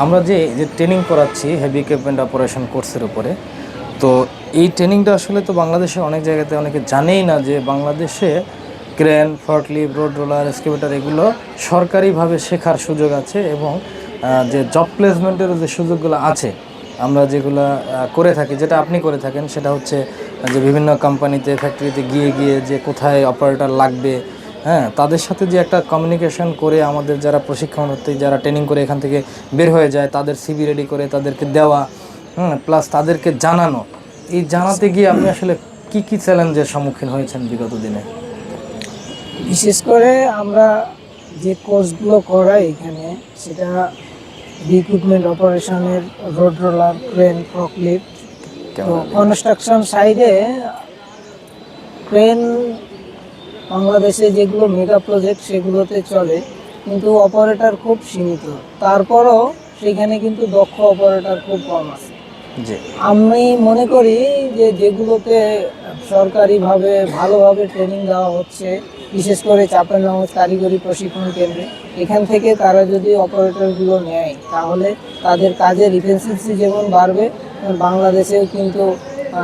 আমরা যে যে ট্রেনিং করাচ্ছি হেভি ইকুইপমেন্ট অপারেশন কোর্সের উপরে, তো এই ট্রেনিংটা আসলে তো বাংলাদেশে অনেক জায়গাতে অনেকে জানেই না যে বাংলাদেশে crane, forklift, road roller, excavator এগুলো সরকারিভাবে শেখার সুযোগ আছে এবং যে জব প্লেসমেন্টের যে সুযোগগুলো আছে আমরা যেগুলো করে থাকি, যেটা আপনি করে থাকেন সেটা হচ্ছে যে বিভিন্ন কোম্পানিতে ফ্যাক্টরিতে গিয়ে গিয়ে যে কোথায় অপারেটর লাগবে, হ্যাঁ, তাদের সাথে যে একটা কমিউনিকেশন করে আমাদের যারা প্রশিক্ষণার্থী যারা ট্রেনিং করে এখান থেকে বের হয়ে যায় তাদের সিভি রেডি করে তাদেরকে দেওয়া, প্লাস তাদেরকে জানানো। এই জানাতে গিয়ে আপনি আসলে কি কি চ্যালেঞ্জের সম্মুখীন হয়েছেন বিগত দিনে? বিশেষ করে আমরা যে কোর্সগুলো করাই এখানে, সেটা রিক্রুটমেন্ট অপারেশনের, রোড রোলার, ক্রেন, ফর্কলিফট। তো কনস্ট্রাকশন সাইডে ক্রেন বাংলাদেশে যেগুলো মেগা প্রজেক্ট সেগুলোতে চলে, কিন্তু অপারেটর খুব সীমিত। তারপরও সেখানে কিন্তু দক্ষ অপারেটর খুব কম আছে। আমি মনে করি যে যেগুলোতে সরকারিভাবে ভালোভাবে ট্রেনিং দেওয়া হচ্ছে, বিশেষ করে চাঁপাইনবাবগঞ্জ কারিগরি প্রশিক্ষণ কেন্দ্রে, এখান থেকে তারা যদি অপারেটরগুলো নেয় তাহলে তাদের কাজের ইফিসিয়েন্সি যেমন বাড়বে, বাংলাদেশেও কিন্তু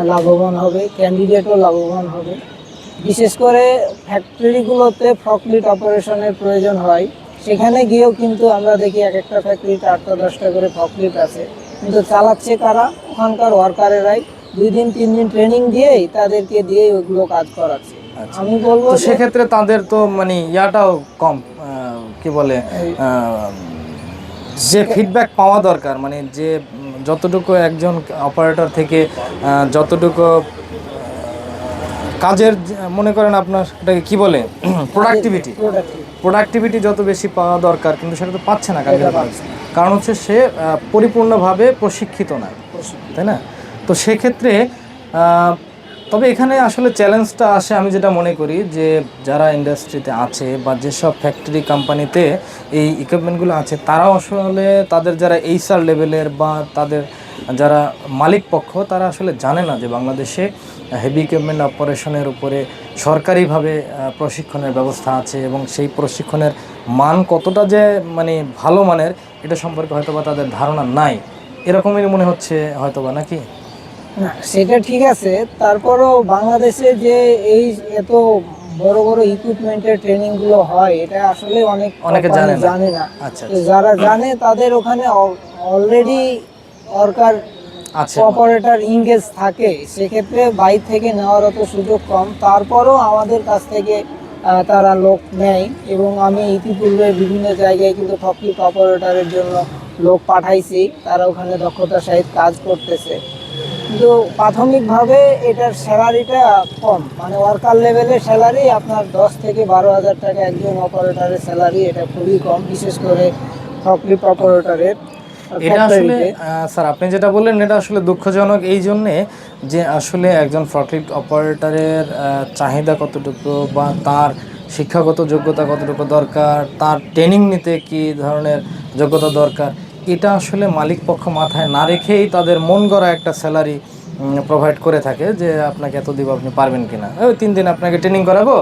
লাভবান হবে, ক্যান্ডিডেটও লাভবান হবে। বিশেষ করে ফ্যাক্টরিগুলোতে ফর্কলিফট অপারেশনের প্রয়োজন হয়, সেখানে গিয়েও কিন্তু আমরা দেখি এক একটা ফ্যাক্টরিতে 8টা 10টা করে ফর্কলিফট আছে, কিন্তু চালাচ্ছে কারা? ওখানকার ওয়ার্কারেরাই। 2 দিন 3 দিন ট্রেনিং দিয়েই তাদেরকে দিয়েই ওগুলো কাজ করাচ্ছে। আমি বলবো সেক্ষেত্রে তাদের তো মানে ইয়াটাও কম, কি বলে, যে ফিডব্যাক পাওয়া দরকার, মানে যে যতটুকু একজন অপারেটর থেকে যতটুকু কাজের, মনে করেন আপনার এটাকে কি বলে, প্রোডাক্টিভিটি যত বেশি পাওয়া দরকার কিন্তু সেটা তো পাচ্ছে না কাজের মানুষ। কারণ হচ্ছে সে পরিপূর্ণভাবে প্রশিক্ষিত না, তাই না? তো সেক্ষেত্রে তবে এখানে আসলে চ্যালেঞ্জটা আসে, আমি যেটা মনে করি যে যারা ইন্ডাস্ট্রিতে আছে বা যেসব ফ্যাক্টরি কোম্পানিতে এই ইকুইপমেন্টগুলো আছে তারাও আসলে তাদের যারা এইচআর লেভেলের বা তাদের যারা মালিক পক্ষ তারা আসলে জানে না যে বাংলাদেশে হেভি ইকুইপমেন্ট অপারেশনের উপরে সরকারিভাবে প্রশিক্ষণের ব্যবস্থা আছে এবং সেই প্রশিক্ষণের মান কতটা যে মানে ভালো মানের এটা সম্পর্কে হয়তোবা তাদের ধারণা নাই, এরকমই মনে হচ্ছে হয়তোবা, নাকি? না, সেটা ঠিক আছে। তারপরও বাংলাদেশে যে এই এত বড় বড় ইকুইপমেন্টের ট্রেনিং গুলো হয়, এটা আসলে অনেকে জানে না। আচ্ছা, যারা জানে তাদের ওখানে অলরেডি ওয়ার্কার অপারেটর ইংগেজ থাকে, সেক্ষেত্রে বাইরে থেকে নেওয়ার অত সুযোগ কম। তারপরও আমাদের কাছ থেকে তারা লোক নেয়, এবং আমি ইতিপূর্বে বিভিন্ন জায়গায় কিন্তু ফর্কলিফট অপারেটরের জন্য লোক পাঠাইছি, তারা ওখানে দক্ষতার সহিত কাজ করতেছে। কিন্তু প্রাথমিকভাবে এটার স্যালারিটা কম, মানে ওয়ার্কার লেভেলের স্যালারি আপনার 10 থেকে 12 হাজার টাকা একজন অপারেটরের স্যালারি, এটা খুবই কম, বিশেষ করে ফর্কলিফট অপারেটরের। এটা আসলে স্যার আপনি যেটা বললেন এটা আসলে দুঃখজনক এই জন্যে যে আসলে একজন ফর্কলিফট অপারেটরের চাহিদা কতটুকু বা তার শিক্ষাগত যোগ্যতা কতটুকু দরকার, তার ট্রেনিং নিতে কী ধরনের যোগ্যতা দরকার, এটা আসলে মালিক পক্ষ মাথায় না রেখেই তাদের মন গড়া একটা স্যালারি প্রোভাইড করে থাকে যে আপনাকে এত দিব, আপনি পারবেন কিনা, ওই 3 দিন আপনাকে ট্রেনিং করাবো,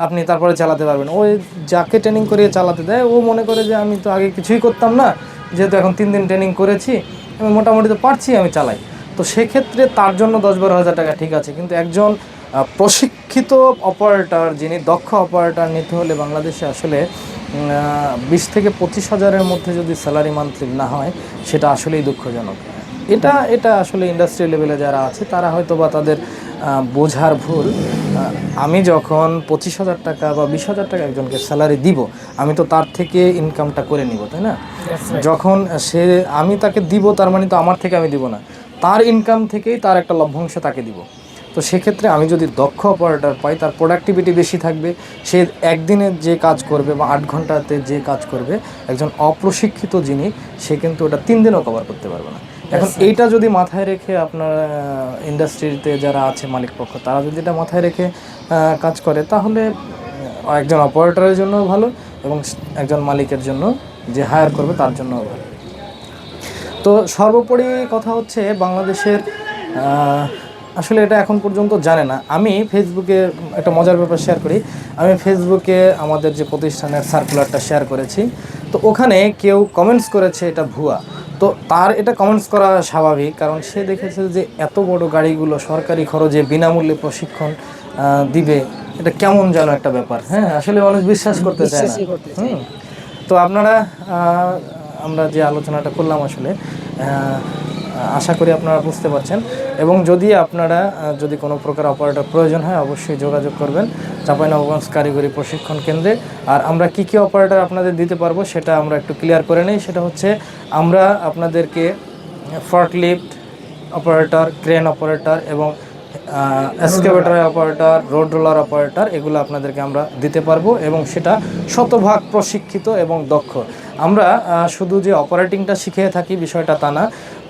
আপনি তারপরে চালাতে পারবেন। ওই যাকে ট্রেনিং করিয়ে চালাতে দেয় ও মনে করে যে আমি তো আগে কিছুই করতাম না, যেহেতু এখন 3 দিন ট্রেনিং করেছি আমি মোটামুটি তো পারছি, আমি চালাই। তো সেক্ষেত্রে তার জন্য 10-12 হাজার টাকা ঠিক আছে, কিন্তু একজন প্রশিক্ষিত অপারেটর, যিনি দক্ষ অপারেটর নিতে হলে বাংলাদেশে আসলে 20 থেকে 25 হাজারের মধ্যে যদি স্যালারি মান্থলি না হয় সেটা আসলেই দুঃখজনক। এটা আসলে ইন্ডাস্ট্রি লেভেলে যারা আছে তারা হয়তো বা তাদের বোঝার ভুল। আমি যখন 25,000 টাকা বা 20,000 টাকা একজনকে স্যালারি দিব, আমি তো তার থেকে ইনকামটা করে নিব, তাই না? যখন আমি তাকে দিব তার মানে তো আমার থেকে আমি দিব না, তার ইনকাম থেকেই তার একটা লভ্যাংশ তাকে দিব। তো সেক্ষেত্রে আমি যদি দক্ষ অপারেটর পাই, তার প্রোডাক্টিভিটি বেশি থাকবে, সে একদিনে যে কাজ করবে বা 8 ঘন্টাতে যে কাজ করবে, একজন অপ্রশিক্ষিত যিনি সে কিন্তু ওটা 3 দিনও কভার করতে পারবে না। এখন এইটা যদি মাথায় রেখে আপনার ইন্ডাস্ট্রিতে যারা আছে মালিক পক্ষ, তারা যদি এটা মাথায় রেখে কাজ করে তাহলে একজন অপারেটরের জন্য ভালো এবং একজন মালিকের জন্য যে হায়ার করবে তার জন্য ভালো। তো সর্বোপরি কথা হচ্ছে বাংলাদেশের আসলে এটা এখন পর্যন্ত জানে না। আমি ফেসবুকে একটা মজার ব্যাপার শেয়ার করি, আমি ফেসবুকে আমাদের যে প্রতিষ্ঠানের সার্কুলারটা শেয়ার করেছি, তো ওখানে কেউ কমেন্টস করেছে এটা ভুয়া। তো তার এটা কমেন্টস করা স্বাভাবিক, কারণ সে দেখেছে যে এত বড় গাড়িগুলো সরকারি খরচে বিনামূল্যে প্রশিক্ষণ দিবে, এটা কেমন যেন একটা ব্যাপার। হ্যাঁ, আসলে মানুষ বিশ্বাস করতে চায় না। বিশ্বাসই করতে চাই না। তো আপনারা আমরা যে আলোচনাটা করলাম আসলে আশা করি আপনারা বুঝতে পারছেন, এবং যদি আপনারা যদি কোনো প্রকার অপারেটর প্রয়োজন হয় অবশ্যই যোগাযোগ করবেন চাঁপাইনবাবগঞ্জ কারিগরি প্রশিক্ষণ কেন্দ্রে। আর আমরা কি কি অপারেটর আপনাদের দিতে পারবো সেটা আমরা একটু ক্লিয়ার করে নিই। সেটা হচ্ছে আমরা আপনাদেরকে ফর্কলিফট অপারেটর, ক্রেন অপারেটর এবং excavator operator, road roller operator, এগুলো আপনাদেরকে আমরা দিতে পারবো, এবং সেটা শতভাগ প্রশিক্ষিত এবং দক্ষ। আমরা শুধু যে অপারেটিংটা শিখিয়ে থাকি বিষয়টা তা না,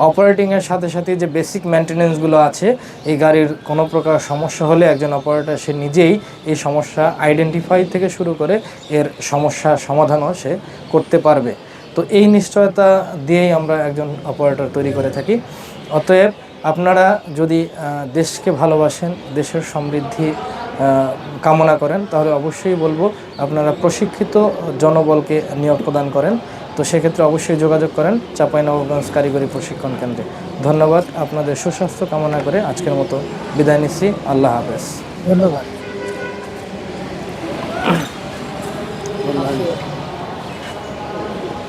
অপারেটিংয়ের সাথে সাথে যে বেসিক মেনটেনেন্সগুলো আছে, এই গাড়ির কোনো প্রকার সমস্যা হলে একজন অপারেটর সে নিজেই এই সমস্যা আইডেন্টিফাই থেকে শুরু করে এর সমস্যা সমাধানও সে করতে পারবে। তো এই নিশ্চয়তা দিয়েই আমরা একজন অপারেটর তৈরি করে থাকি। অতএব আপনারা যদি দেশকে ভালোবাসেন, দেশের সমৃদ্ধি কামনা করেন, তাহলে অবশ্যই বলবো আপনারা প্রশিক্ষিত জনবলকে নিয়োগ প্রদান করেন। তো সেক্ষেত্রে অবশ্যই যোগাযোগ করেন চাঁপাইনবাবগঞ্জ কারিগরি প্রশিক্ষণ কেন্দ্রে। ধন্যবাদ, আপনাদের সুস্বাস্থ্য কামনা করে আজকের মতো বিদায় নিচ্ছি। আল্লাহ হাফেজ। ধন্যবাদ।